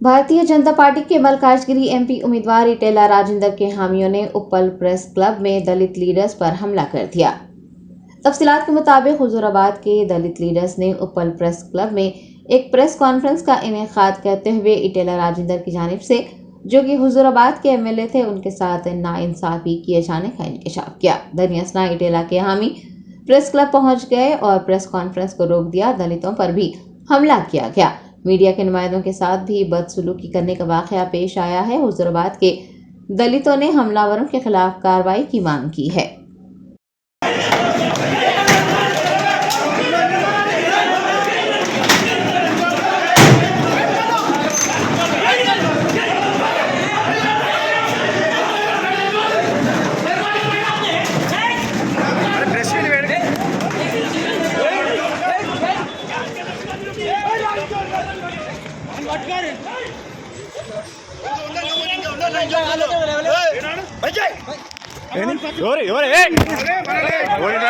Bharatiya Janata party के Malkajgiri MP उम्मीदवार इटेला राजेंद्र के हामियों ने उपल प्रेस क्लब में दलित लीडर्स पर हमला कर दिया। तफसीलात के मुताबिक हुजूराबाद के दलित लीडर्स ने उपल प्रेस क्लब में एक प्रेस कॉन्फ्रेंस का इनेकाद करते हुए इटेला राजेंद्र की जानिब से, जो कि हुजूराबाद के एमएलए थे, उनके साथ नाइंसाफी किए जाने का इंकशाफ किया। दरअसल इटेला के हामी प्रेस क्लब पहुंच गए और प्रेस कॉन्फ्रेंस को रोक दिया। दलितों पर भी हमला किया गया। मीडिया के नुमाइंदों के साथ भी बदसलूकी करने का वाकया पेश आया है। हुजूराबाद के दलितों ने हमलावरों के खिलाफ कार्रवाई की मांग की है। ఎవరు